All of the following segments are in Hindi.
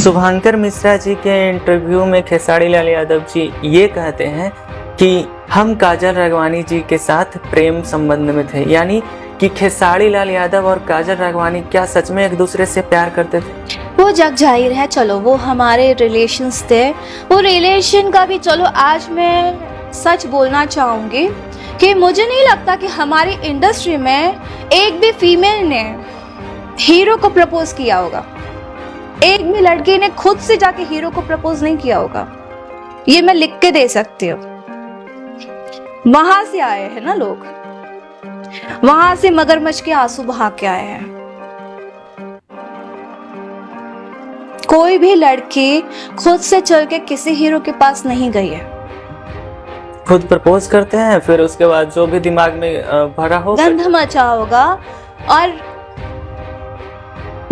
शुभांकर मिश्रा जी के इंटरव्यू में खेसारी लाल यादव जी ये कहते हैं कि हम काजल राघवानी जी के साथ प्रेम संबंध में थे, यानी कि खेसारी लाल यादव और काजल राघवानी क्या सच में एक दूसरे से प्यार करते थे? वो जग जाहिर है। चलो वो हमारे रिलेशंस थे, वो रिलेशन का भी चलो आज मैं सच बोलना चाहूँगी कि मुझे नहीं लगता कि हमारी इंडस्ट्री में एक भी फीमेल ने हीरो को प्रपोज किया होगा, एक भी लड़की ने खुद से जाके हीरो को प्रपोज नहीं किया होगा। ये मैं लिख के दे सकती हूँ। वहां से आए हैं ना लोग, वहां से मगरमच्छ के आंसू बहा के आए हैं। कोई भी लड़की खुद से चल के किसी हीरो के पास नहीं गई है। खुद प्रपोज करते हैं, फिर उसके बाद जो भी दिमाग में भरा हो गंध मचा होगा। और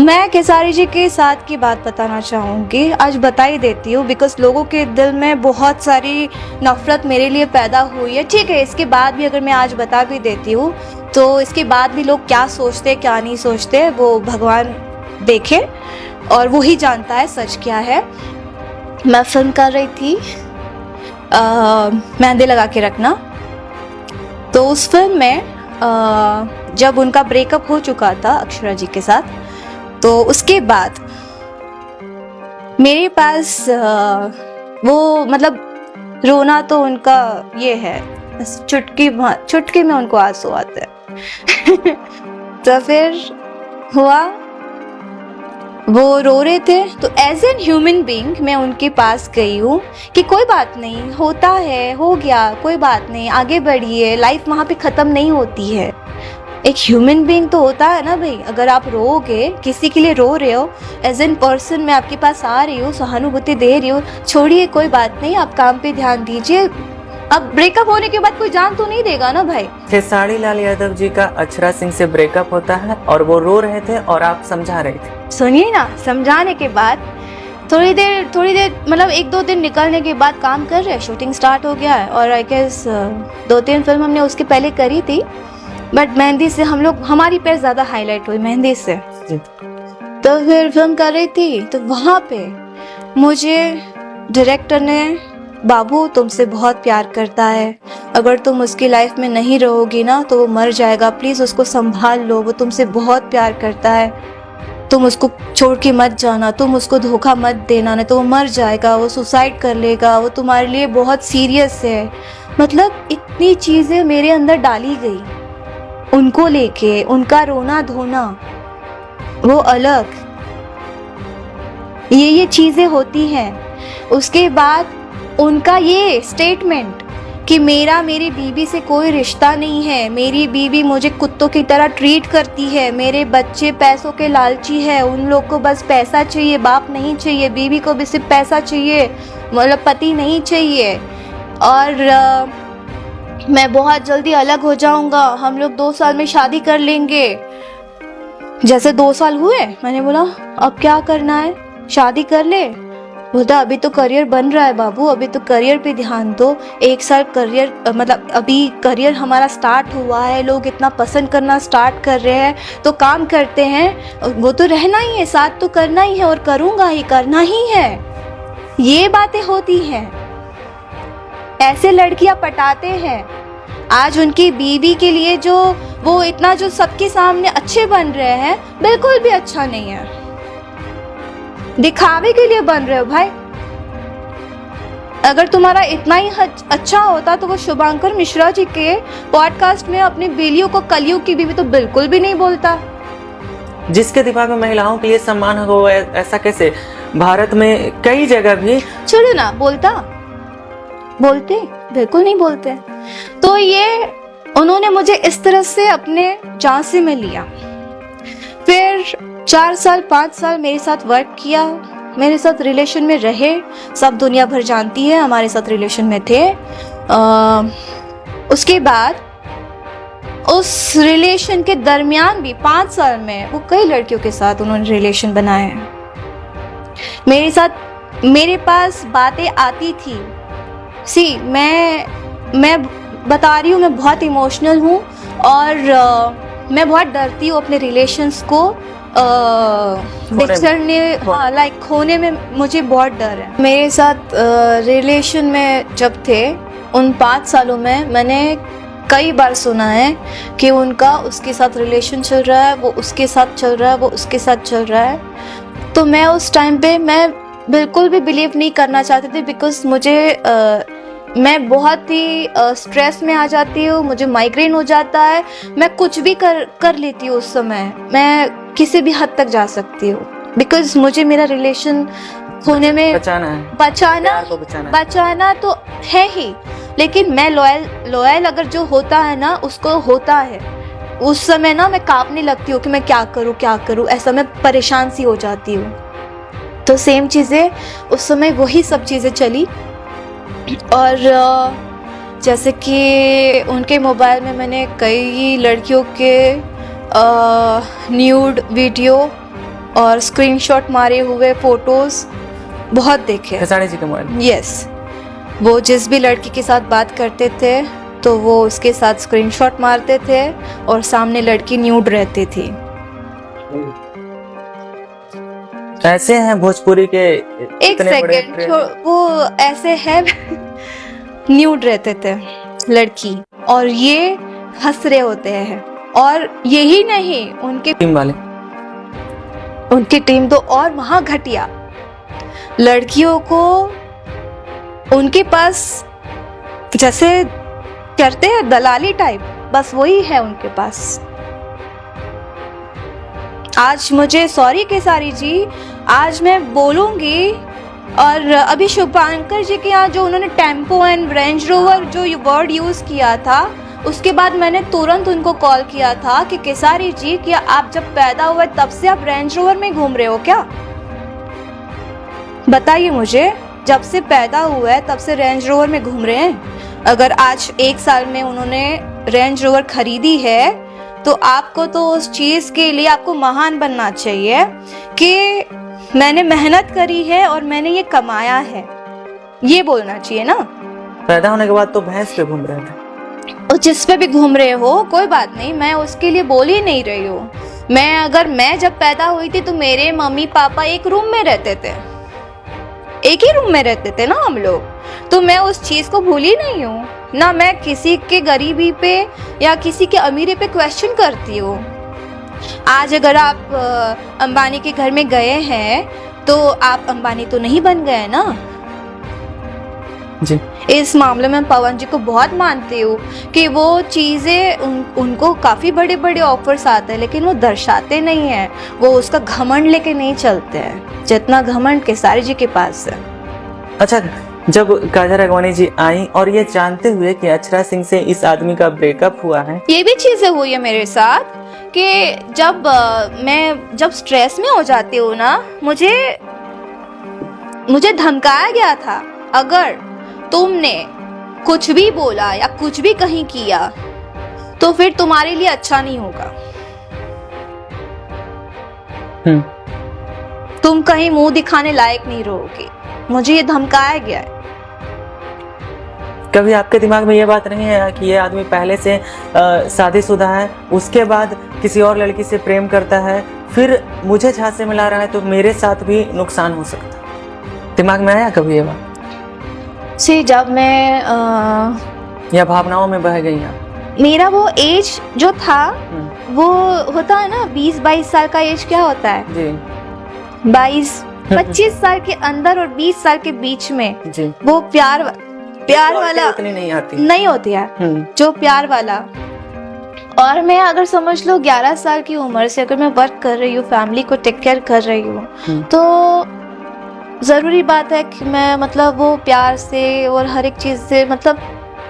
मैं खेसारी जी के साथ की बात बताना चाहूँगी, आज बता ही देती हूँ, बिकॉज लोगों के दिल में बहुत सारी नफरत मेरे लिए पैदा हुई है। ठीक है, इसके बाद भी अगर मैं आज बता भी देती हूँ तो इसके बाद भी लोग क्या सोचते क्या नहीं सोचते वो भगवान देखे और वो ही जानता है सच क्या है। मैं फिल्म कर रही थी मेहंदी लगा के रखना, तो उस फिल्म में जब उनका ब्रेकअप हो चुका था अक्षरा जी के साथ, तो उसके बाद मेरे पास वो मतलब रोना तो उनका ये है, चुटकी में उनको आंसू आते हैं। तो फिर हुआ, वो रो रहे थे, तो एज एन ह्यूमन बीइंग मैं उनके पास गई हूँ कि कोई बात नहीं, होता है, हो गया, कोई बात नहीं, आगे बढ़िए, लाइफ वहाँ पे ख़त्म नहीं होती है। एक ह्यूमन बीइंग तो होता है ना भाई, अगर आप रोओगे, किसी के लिए रो रहे हो, एज एन पर्सन मैं आपके पास आ रही हूँ, सहानुभूति दे रही हूँ, छोड़िए कोई बात नहीं, आप काम पे ध्यान दीजिए। अब ब्रेकअप होने के बाद कोई जान तो नहीं देगा ना भाई। खेसारी लाल यादव जी का अक्षरा सिंह से ब्रेकअप होता है और वो रो रहे थे और आप समझा रहे थे। सुनिए ना, समझाने के बाद थोड़ी देर मतलब 1-2 दिन निकलने के बाद काम कर रहे हैं, शूटिंग स्टार्ट हो गया है और आई गेस 2-3 फिल्म हमने उसके पहले करी थी, बट मेहंदी से हमारी पैर ज्यादा हाईलाइट हुई मेहंदी से। तो फिर फिल्म कर रही थी, तो वहां पे मुझे डायरेक्टर ने, बाबू तुमसे बहुत प्यार करता है, अगर तुम उसकी लाइफ में नहीं रहोगी ना तो वो मर जाएगा, प्लीज उसको संभाल लो, वो तुमसे बहुत प्यार करता है, तुम उसको छोड़ के मत जाना, तुम उसको धोखा मत देना, नहीं तो वो मर जाएगा, वो सुसाइड कर लेगा, वो तुम्हारे लिए बहुत सीरियस है। मतलब इतनी चीजें मेरे अंदर डाली गई उनको लेके, उनका रोना धोना वो अलग, ये चीजें होती हैं। उसके बाद उनका ये स्टेटमेंट कि मेरी बीवी से कोई रिश्ता नहीं है, मेरी बीवी मुझे कुत्तों की तरह ट्रीट करती है, मेरे बच्चे पैसों के लालची है, उन लोग को बस पैसा चाहिए, बाप नहीं चाहिए, बीवी को भी सिर्फ पैसा चाहिए, मतलब पति नहीं चाहिए, और मैं बहुत जल्दी अलग हो जाऊंगा, हम लोग 2 साल में शादी कर लेंगे। जैसे 2 साल हुए, मैंने बोला अब क्या करना है, शादी कर ले। बोलता अभी तो करियर बन रहा है बाबू, अभी तो करियर पे ध्यान दो, 1 साल करियर, मतलब अभी करियर हमारा स्टार्ट हुआ है, लोग इतना पसंद करना स्टार्ट कर रहे हैं, तो काम करते हैं, वो तो रहना ही है, साथ तो करना ही है और करूँगा ही, करना ही है। ये बातें होती हैं, ऐसे लड़कियां पटाते हैं। आज उनकी बीवी के लिए जो वो इतना जो सबके सामने अच्छे बन रहे हैं, बिल्कुल भी अच्छा नहीं है, दिखावे के लिए बन रहे हो भाई। अगर तुम्हारा इतना ही अच्छा होता तो वो शुभांकर मिश्रा जी के पॉडकास्ट में अपनी बेलियों को कलयुग की बीवी तो बिल्कुल भी नहीं बोलता। जिसके दिमाग में महिलाओं के लिए सम्मान हो, ऐसा कैसे? भारत में कई जगह भी छोड़ो ना, बोलते बिल्कुल नहीं बोलते। तो ये उन्होंने मुझे इस तरह से अपने झांसे में लिया। फिर 4 साल 5 साल मेरे साथ वर्क किया, मेरे साथ रिलेशन में रहे, सब दुनिया भर जानती है हमारे साथ रिलेशन में थे। उसके बाद उस रिलेशन के दरमियान भी 5 साल में वो कई लड़कियों के साथ उन्होंने रिलेशन बनाए हैं। मेरे साथ, मेरे पास बातें आती थी, मैं बता रही हूँ, मैं बहुत इमोशनल हूँ और मैं बहुत डरती हूँ अपने रिलेशंस को बिछड़ने, हाँ लाइक खोने में मुझे बहुत डर है। मेरे साथ रिलेशन में जब थे उन 5 सालों में मैंने कई बार सुना है कि उनका उसके साथ रिलेशन चल रहा है, वो उसके साथ चल रहा है, वो उसके साथ चल रहा है। तो मैं उस टाइम पे मैं बिल्कुल भी बिलीव नहीं करना चाहती थी, बिकॉज मुझे मैं बहुत ही स्ट्रेस में आ जाती हूँ, मुझे माइग्रेन हो जाता है, मैं कुछ भी कर लेती हूँ उस समय, मैं किसी भी हद तक जा सकती हूँ, बिकॉज मुझे मेरा रिलेशन होने में बचाना तो है ही, लेकिन मैं लॉयल अगर जो होता है ना उसको होता है, उस समय ना मैं कांपने लगती हूँ कि मैं क्या करूँ, ऐसा मैं परेशान सी हो जाती हूँ। तो सेम चीज़ें उस समय वही सब चीज़ें चली, और जैसे कि उनके मोबाइल में मैंने कई लड़कियों के न्यूड वीडियो और स्क्रीनशॉट मारे हुए फोटोज बहुत देखे। खेसारी जी के मोबाइल? यस, वो जिस भी लड़की के साथ बात करते थे तो वो उसके साथ स्क्रीनशॉट मारते थे और सामने लड़की न्यूड रहती थी। ऐसे हैं भोजपुरी के एक सेकंड, वो ऐसे है न्यूड रहते थे लड़की, और ये हंस रहे होते हैं। और यही नहीं, उनके टीम वाले, उनकी टीम तो और वहां घटिया, लड़कियों को उनके पास जैसे करते हैं दलाली टाइप, बस वही है उनके पास। आज मुझे सॉरी केसारी जी, आज मैं बोलूंगी, और अभी शुभांकर जी के यहाँ जो उन्होंने टेम्पो एंड रेंज रोवर जो ये वर्ड यूज किया था, उसके बाद मैंने तुरंत उनको कॉल किया था कि केसारी जी, क्या आप जब पैदा हुए तब से आप रेंज रोवर में घूम रहे हो क्या? बताइए मुझे, जब से पैदा हुआ है तब से रेंज रोवर में घूम रहे हैं? अगर आज 1 साल में उन्होंने रेंज रोवर खरीदी है तो आपको तो उस चीज के लिए आपको महान बनना चाहिए कि मैंने मेहनत करी है और मैंने ये कमाया है, ये बोलना चाहिए ना। पैदा होने के बाद तो भैंस पे घूम रहे थे, और जिस पे भी घूम रहे हो कोई बात नहीं, मैं उसके लिए बोल ही नहीं रही हूँ। मैं जब पैदा हुई थी तो मेरे मम्मी पापा एक रूम में रहते थे, एक ही रूम में रहते थे ना हम लोग, तो मैं उस चीज को भूली नहीं हूँ ना। मैं किसी के गरीबी पे या किसी के अमीरी पे क्वेश्चन करती हूँ। आज अगर आप अंबानी के घर में गए हैं तो आप अंबानी तो नहीं बन गए ना जी। इस मामले में पवन जी को बहुत मानती हूँ कि वो चीज़ें उनको काफ़ी बड़े बड़े ऑफर्स आते हैं, लेकिन वो दर्शाते नहीं हैं, वो उसका घमंड लेके नहीं चलते हैं जितना घमंड केसारी जी के पास है। अच्छा, जब काजल राघवानी जी आई और ये जानते हुए कि अक्षरा सिंह से इस आदमी का ब्रेकअप हुआ है, ये भी चीजें हुई है मेरे साथ कि जब स्ट्रेस में हो जाती हूँ ना, मुझे धमकाया गया था, अगर तुमने कुछ भी बोला या कुछ भी कहीं किया तो फिर तुम्हारे लिए अच्छा नहीं होगा, तुम कहीं मुंह दिखाने लायक नहीं रहोगे। मुझे ये धमकाया गया है। कभी आपके दिमाग में ये बात नहीं है कि ये आदमी पहले से शादीशुदा है, उसके बाद किसी और लड़की से प्रेम करता है, फिर मुझे झांसे मिला रहा है तो मेरे साथ भी नुकसान हो सकता है? दिमाग में आया कभी ये बात? जब मैं या भावनाओं में बह गई आप? मेरा वो एज जो था वो होता है ना 20-22 साल का एज, क्या होता है जी, 22-25 साल के अंदर और 20 साल के बीच में जी, वो प्यार वाला उतनी नहीं होती है जो प्यार वाला। और मैं अगर समझ लो 11 साल की उम्र से अगर मैं वर्क कर रही हूँ, फैमिली को टेक केयर कर रही हूँ, तो ज़रूरी बात है कि मैं मतलब वो प्यार से और हर एक चीज़ से मतलब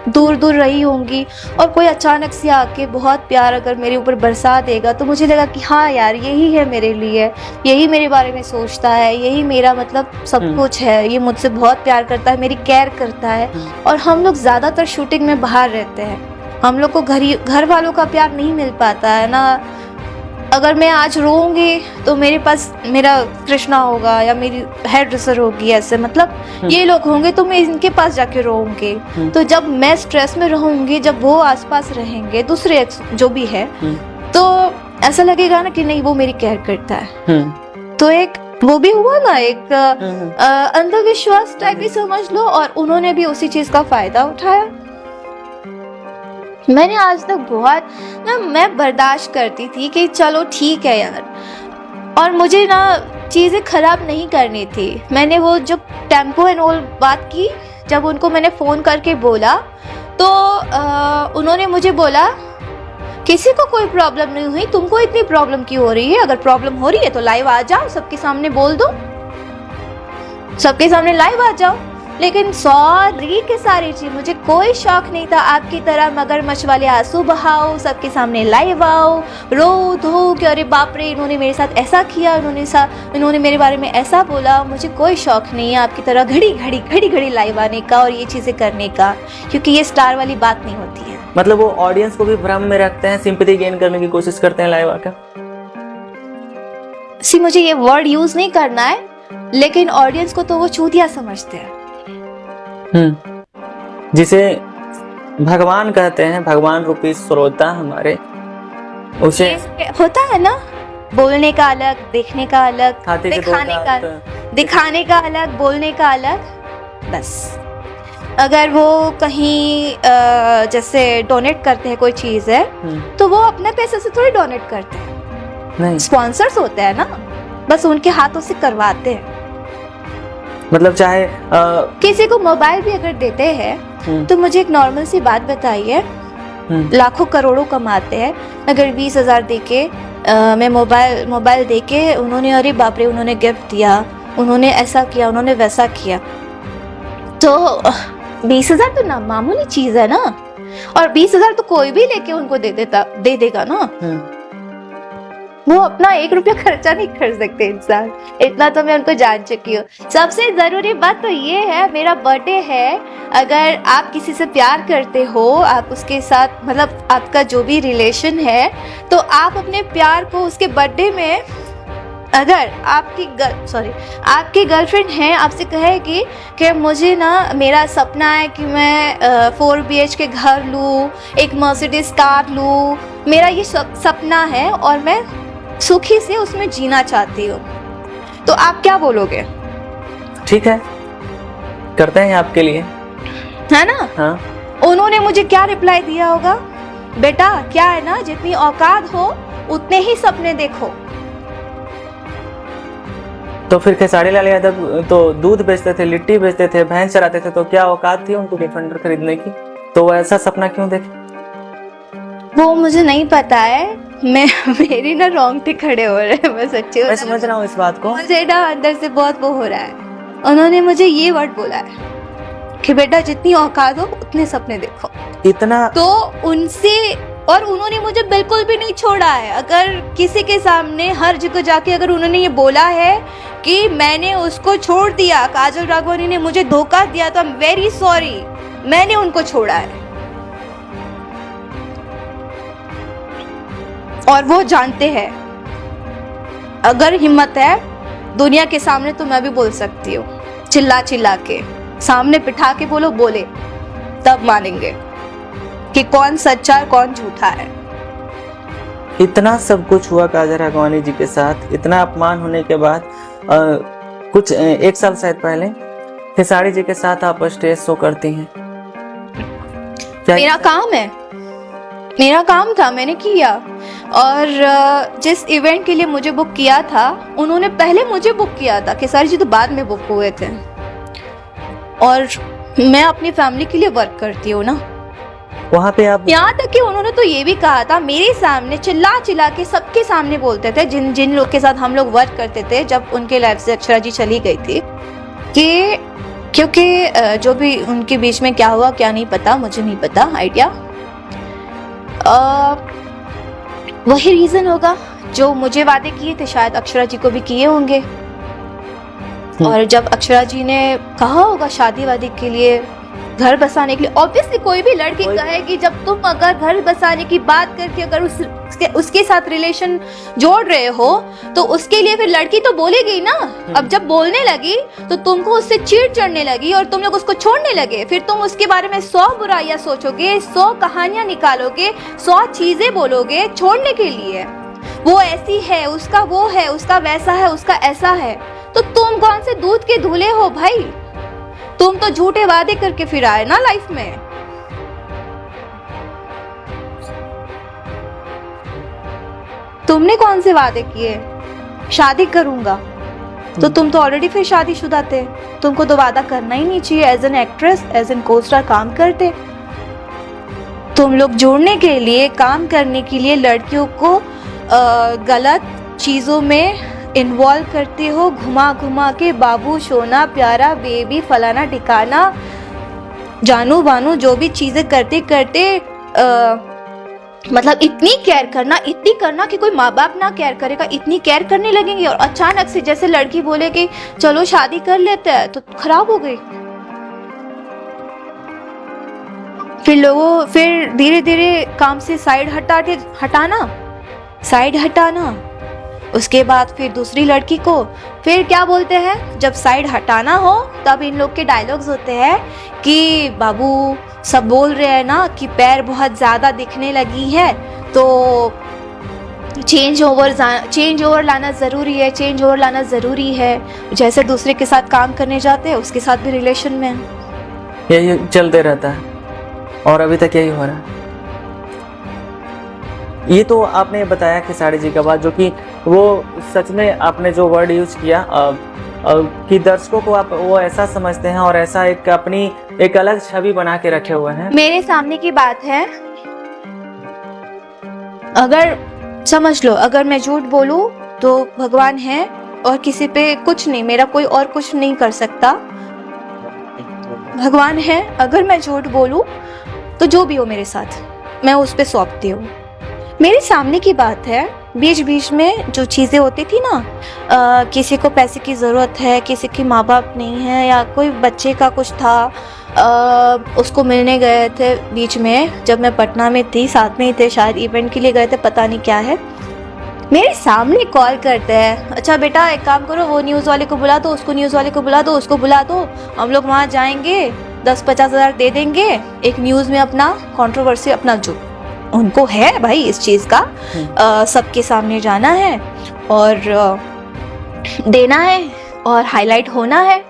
दूर रही होंगी। और कोई अचानक से आके बहुत प्यार अगर मेरे ऊपर बरसा देगा तो मुझे लगा कि हाँ यार, यही है मेरे लिए, यही मेरे बारे में सोचता है, यही मेरा मतलब सब कुछ है, ये मुझसे बहुत प्यार करता है, मेरी केयर करता है। और हम लोग ज़्यादातर शूटिंग में बाहर रहते हैं, हम लोग को घर वालों का प्यार नहीं मिल पाता है ना। अगर मैं आज रोऊंगी तो मेरे पास मेरा कृष्णा होगा या मेरी हेयर ड्रेसर होगी, ऐसे मतलब ये लोग होंगे तो मैं इनके पास जाके रोऊंगी। तो जब मैं स्ट्रेस में रहूंगी, जब वो आसपास रहेंगे दूसरे जो भी है, तो ऐसा लगेगा ना कि नहीं वो मेरी केयर करता है। तो एक वो भी हुआ ना, एक अंधविश्वास टाइप ही समझ लो, और उन्होंने भी उसी चीज का फायदा उठाया। मैंने आज तक बहुत ना, मैं बर्दाश्त करती थी कि चलो ठीक है यार, और मुझे ना चीज़ें ख़राब नहीं करनी थी। मैंने वो जो टेम्पो एंड ऑल बात की, जब उनको मैंने फ़ोन करके बोला तो उन्होंने मुझे बोला किसी को कोई प्रॉब्लम नहीं हुई, तुमको इतनी प्रॉब्लम क्यों हो रही है? अगर प्रॉब्लम हो रही है तो लाइव आ जाओ, सबके सामने बोल दो, सबके सामने लाइव आ जाओ। लेकिन सॉरी की सारी चीज, मुझे कोई शौक नहीं था आपकी तरह मगरमच्छ वाले आंसू बहाओ, सबके सामने लाइव आओ, रो धो कि अरे बाप रे इन्होंने मेरे साथ ऐसा किया, इन्होंने मेरे बारे में ऐसा बोला। मुझे कोई शौक नहीं है आपकी तरह घड़ी घड़ी लाइव आने का और ये चीजें करने का, क्योंकि ये स्टार वाली बात नहीं होती है। मतलब वो ऑडियंस को भी भ्रम में रखते हैं, सिंपैथी गेन करने की कोशिश करते हैं लाइव आकर। मुझे ये वर्ड यूज नहीं करना है, लेकिन ऑडियंस को तो वो चूतिया समझते हैं। जिसे भगवान कहते हैं, भगवान रूपी श्रोता हमारे, उसे होता है ना, बोलने का अलग, देखने का अलग, दिखाने का अलग, बोलने का अलग। बस अगर वो कहीं जैसे डोनेट करते हैं कोई चीज है तो वो अपने पैसे से थोड़ी डोनेट करते हैं, नहीं, स्पॉन्सर्स होते हैं ना, बस उनके हाथों से करवाते हैं। मतलब चाहे किसी को मोबाइल भी अगर देते हैं तो मुझे एक नॉर्मल सी बात बताइए, लाखों करोड़ों कमाते हैं, अगर 20,000 देके मैं मोबाइल देके उन्होंने अरे बाप रे उन्होंने गिफ्ट दिया, उन्होंने ऐसा किया, उन्होंने वैसा किया, तो 20,000 तो ना मामूली चीज है ना, और 20,000 तो कोई भी लेके उनको दे देगा ना। वो अपना 1 रुपया खर्चा नहीं कर सकते इंसान, इतना तो मैं उनको जान चुकी हूँ। सबसे जरूरी बात तो ये है, मेरा बर्थडे है, अगर आप किसी से प्यार करते हो, आप उसके साथ मतलब आपका जो भी रिलेशन है, तो आप अपने प्यार को उसके बर्थडे में, अगर आपकी गर्लफ्रेंड है आपसे कहेगी कि मुझे ना मेरा सपना है कि मैं 4 BHK घर लूँ, एक मर्सिडीज कार लूँ, मेरा ये सपना है और मैं सुखी से उसमें जीना चाहती हूँ, तो आप क्या बोलोगे? ठीक है, करते हैं आपके लिए, है ना? हाँ। उन्होंने मुझे क्या रिप्लाई दिया होगा? बेटा क्या है ना, जितनी औकात हो उतने ही सपने देखो। तो फिर खेसारी लाल यादव तो दूध बेचते थे, लिट्टी बेचते थे, भैंस चराते थे, तो क्या औकात थी उनको डिफेंडर खरीदने की? तो वो ऐसा सपना क्यों देखे? वो मुझे नहीं पता है, मेरी ना रोंगटे खड़े हो रहे हैं, मैं सच्ची मैं समझ रहा हूँ इस बात को, मुझे ना अंदर से बहुत वो हो रहा है। उन्होंने मुझे ये वर्ड बोला है कि बेटा जितनी औकात हो उतने सपने देखो, इतना तो उनसे, और उन्होंने मुझे बिल्कुल भी नहीं छोड़ा है। अगर किसी के सामने हर जगह जाके अगर उन्होंने ये बोला है कि मैंने उसको छोड़ दिया, काजल राघवानी ने मुझे धोखा दिया, तो आई एम वेरी सॉरी, मैंने उनको छोड़ा है और वो जानते हैं। अगर हिम्मत है दुनिया के सामने तो मैं भी बोल सकती हूँ, चिल्ला चिल्ला के सामने बिठा के बोले, तब मानेंगे कि कौन सच्चा है कौन झूठा है। इतना सब कुछ हुआ काजल राघवानी जी के साथ, इतना अपमान होने के बाद कुछ 1 साल शायद पहले खेसारी जी के साथ आप स्टेज शो करती हैं। मेरा काम है, मेरा काम था, मैंने किया। और जिस इवेंट के लिए मुझे बुक किया था, उन्होंने पहले मुझे बुक किया था, खेसारी जी तो बाद में बुक हुए थे। और मैं अपनी फैमिली के लिए वर्क करती हूँ ना, वहाँ पे आप, यहाँ तक कि उन्होंने तो ये भी कहा था मेरे सामने, चिल्ला चिल्ला के सबके सामने बोलते थे, जिन लोग के साथ हम लोग वर्क करते थे जब उनके लाइफ से अक्षरा जी चली गई थी, कि क्योंकि जो भी उनके बीच में क्या हुआ क्या नहीं पता, मुझे नहीं पता आइडिया, वही रीजन होगा जो मुझे वादे किए थे शायद अक्षरा जी को भी किए होंगे। और जब अक्षरा जी ने कहा होगा शादी वादी के लिए, घर बसाने के लिए, ऑब्वियसली कोई भी लड़की कहेगी, जब तुम अगर घर बसाने की बात करके अगर उसके साथ रिलेशन जोड़ रहे हो तो उसके लिए फिर लड़की तो बोलेगी ना। अब जब बोलने लगी तो तुमको उससे चिढ़ चढ़ने लगी और तुम लोग उसको छोड़ने लगे, फिर तुम उसके बारे में 100 बुराइयां सोचोगे, 100 कहानियां निकालोगे, 100 चीजें बोलोगे छोड़ने के लिए। वो ऐसी है, उसका वो है, उसका वैसा है, उसका ऐसा है। तो तुम कौन से दूध के धुले हो भाई? तुम तो झूठे वादे करके फिर आए ना लाइफ में। तुमने कौन से वादे किए? शादी करूंगा। तो तुम तो ऑलरेडी फिर शादीशुदा थे, तुमको तो वादा करना ही नहीं चाहिए। As an actress, as an co-star काम करते। तुम लोग जोड़ने के लिए, काम करने के लिए लड़कियों को गलत चीजों में इन्वॉल्व करते हो, घुमा घुमा के बाबू, सोना, प्यारा, बेबी, फलाना ठिकाना, जानू बानू, जो भी चीजें करते करते मतलब इतनी केयर करना, इतनी करना कि कोई माँ बाप ना केयर करेगा, इतनी केयर करने लगेंगे। और अचानक से जैसे लड़की बोले कि चलो शादी कर लेते हैं, तो खराब हो गई। फिर धीरे धीरे काम से साइड हटाना, उसके बाद फिर दूसरी लड़की को, फिर क्या बोलते हैं, जब साइड हटाना हो तब इन लोग के डायलॉग्स होते हैं कि बाबू सब बोल रहे हैं ना कि पैर बहुत ज्यादा दिखने लगी है, तो चेंज ओवर लाना जरूरी है। जैसे दूसरे के साथ काम करने जाते हैं, उसके साथ भी रिलेशन में यही चलते रहता है और अभी तक यही हो रहा है। ये तो आपने बताया खेसारी जी का बात, जो कि वो सच में आपने जो वर्ड यूज किया कि दर्शकों को आप वो ऐसा समझते हैं और ऐसा एक अपनी एक अलग छवि बना के रखे हुए हैं। मेरे सामने की बात है, अगर समझ लो, अगर मैं झूठ बोलूं तो भगवान है और किसी पे कुछ नहीं, मेरा कोई और कुछ नहीं कर सकता। भगवान है, अगर मैं झूठ बोलूं तो जो भी हो मेरे साथ मैं उस पे सौंपती हूँ। मेरे सामने की बात है, बीच बीच में जो चीज़ें होती थी ना, किसी को पैसे की ज़रूरत है, किसी की माँ बाप नहीं है, या कोई बच्चे का कुछ था, उसको मिलने गए थे बीच में, जब मैं पटना में थी, साथ में ही थे, शायद इवेंट के लिए गए थे, पता नहीं क्या है। मेरे सामने कॉल करते हैं, अच्छा बेटा एक काम करो, वो न्यूज़ वाले को बुला दो, उसको न्यूज़ वाले को बुला दो, उसको बुला दो, हम लोग वहाँ जाएंगे, 10-50 हज़ार दे देंगे, एक न्यूज़ में अपना कंट्रोवर्सी, अपना जो उनको है भाई इस चीज़ का सबके सामने जाना है और देना है और हाईलाइट होना है।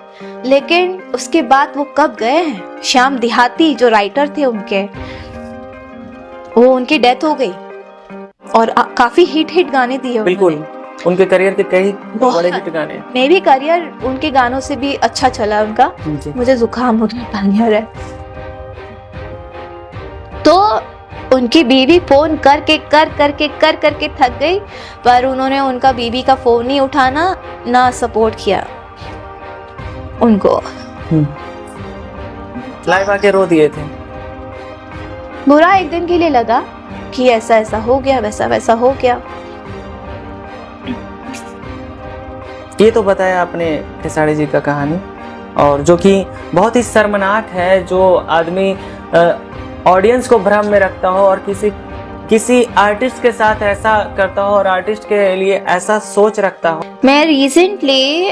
लेकिन उसके बाद वो कब गए हैं, श्याम देहाती जो राइटर थे उनकी डेथ हो गई और काफी हिट गाने दिए। बिल्कुल, उनके करियर के कई बड़े हिट गाने। मैं भी करियर उनके गानों से भी अच्छा चला उनका। मुझे जुकाम हो गया, पानी आ रहा है। तो उनकी बीवी फोन कर करके थक गई, पर उन्होंने उनका बीवी का फोन नहीं उठाना, ना सपोर्ट किया उनको, लाइव आके रो दिए थे। बुरा एक दिन के लिए लगा कि ऐसा ऐसा हो गया, वैसा वैसा हो गया। ये तो बताया आपने खेसारी जी का कहानी, और जो कि बहुत ही शर्मनाक है, जो आदमी ऑडियंस को भ्रम में रखता हो और किसी आर्टिस्ट के साथ ऐसा करता हो और आर्टिस्ट के लिए ऐसा सोच रखता हो। मैं रिसेंटली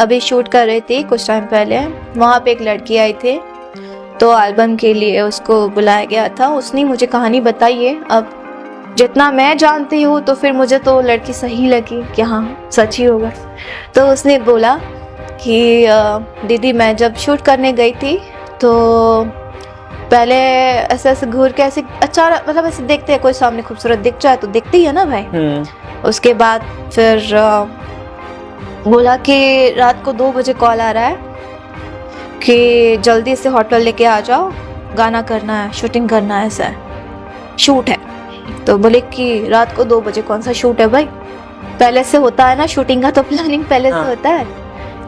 अभी शूट कर रही थी कुछ टाइम पहले, वहाँ पे एक लड़की आई थी, तो एल्बम के लिए उसको बुलाया गया था। उसने मुझे कहानी बताई है, अब जितना मैं जानती हूँ तो फिर मुझे तो लड़की सही लगी कि हाँ सच ही होगा। तो उसने बोला कि दीदी मैं जब शूट करने गई थी तो पहले ऐसे ऐसे घूर के ऐसे अच्छा, मतलब ऐसे देखते हैं, कोई सामने खूबसूरत दिख जाए तो दिखती है ना भाई। उसके बाद फिर बोला कि रात को 2 बजे कॉल आ रहा है कि जल्दी से होटल लेके आ जाओ, गाना करना है, शूटिंग करना है, ऐसा शूट है। तो बोले कि रात को 2 बजे कौन सा शूट है भाई, पहले से होता है ना शूटिंग का, तो प्लानिंग पहले से होता है।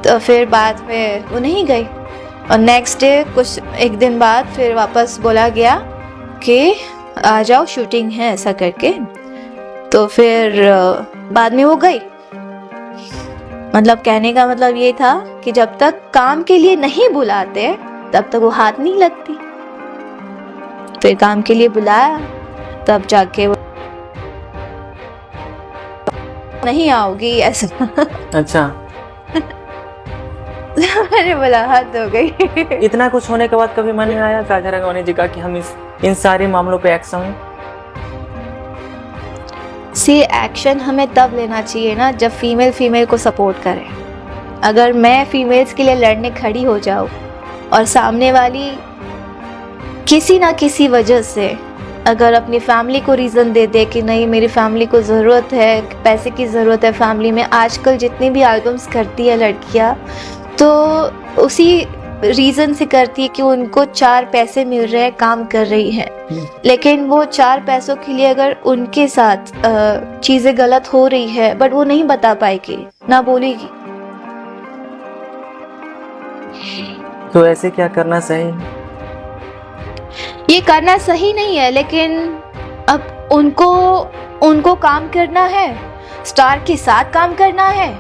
तो फिर बाद में वो नहीं गई और नेक्स्ट डे कुछ एक दिन बाद फिर वापस बोला गया कि आ जाओ शूटिंग है, ऐसा करके। तो फिर बाद में वो गई। मतलब कहने का मतलब ये था कि जब तक काम के लिए नहीं बुलाते तब तक वो हाथ नहीं लगती। फिर काम के लिए बुलाया तब जाके वो नहीं आओगी ऐसा। अच्छा। मैंने बोला हद हो गई। इतना कुछ होने के बाद कभी मन में आया काजल राघवानी जी का कि हम इन सारे मामलों पे एक्शन? सी एक्शन हमें तब लेना चाहिए ना जब फीमेल फीमेल को सपोर्ट करे। अगर मैं फीमेल्स के लिए लड़ने खड़ी हो जाऊँ और सामने वाली किसी ना किसी वजह से अगर अपनी फैमिली को रीज़न दे दे कि नहीं मेरी फैमिली को ज़रूरत है, पैसे की ज़रूरत है फैमिली में, आजकल जितनी भी एल्बम्स करती है लड़कियाँ तो उसी रीज़न से करती है कि उनको 4 पैसे मिल रहे हैं, काम कर रही है। लेकिन वो 4 पैसों के लिए अगर उनके साथ चीज़ें गलत हो रही है बट वो नहीं बता पाएगी, ना बोलेगी। तो ऐसे क्या करना सही? ये करना सही नहीं है, लेकिन अब उनको काम करना है, स्टार के साथ काम करना है,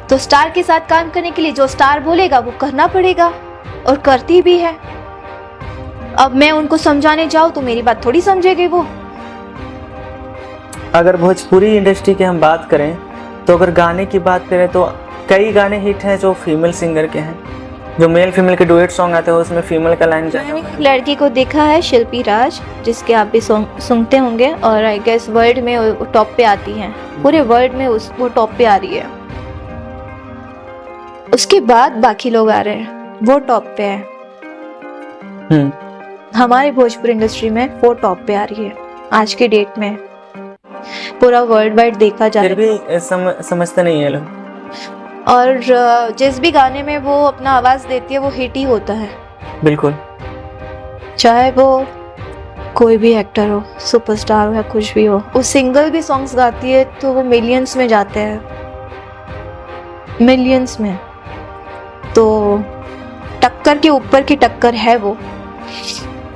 तो स्टार के साथ काम करने के लिए जो स्टार बोलेगा वो करना पड़ेगा, और करती भी है। अब मैं उनको समझाने जाऊँ तो मेरी बात थोड़ी समझेगी वो। अगर भोजपुरी इंडस्ट्री की हम बात करें तो अगर गाने की बात करें तो कई गाने हिट हैं जो फीमेल सिंगर के हैं, जो मेल फीमेल के डुएट सॉन्ग आते हैं उसमें फीमेल का लाइन जाता है। मैंने लड़की को देखा है, शिल्पी राज, जिसके आप भी सुनते होंगे, और आई गेस वर्ल्ड में वो टॉप पे आती हैं, पूरे वर्ल्ड में वो टॉप पे आ रही है। उसके बाद बाकी लोग आ रहे हैं, वो टॉप पे है। हमारे भोजपुरी इंडस्ट्री में वो टॉप पे आ रही है आज के डेट में, पूरा वर्ल्ड वाइड देखा जाए। फिर भी समझते नहीं है लोग। और जिस भी गाने में वो अपना आवाज देती है वो हिट ही होता है। बिल्कुल, चाहे वो कोई भी एक्टर हो, सुपरस्टार हो या कुछ भी हो, वो सिंगल भी सॉन्ग्स गाती है तो वो मिलियंस में जाते हैं, मिलियंस में। तो टक्कर के ऊपर की टक्कर है वो।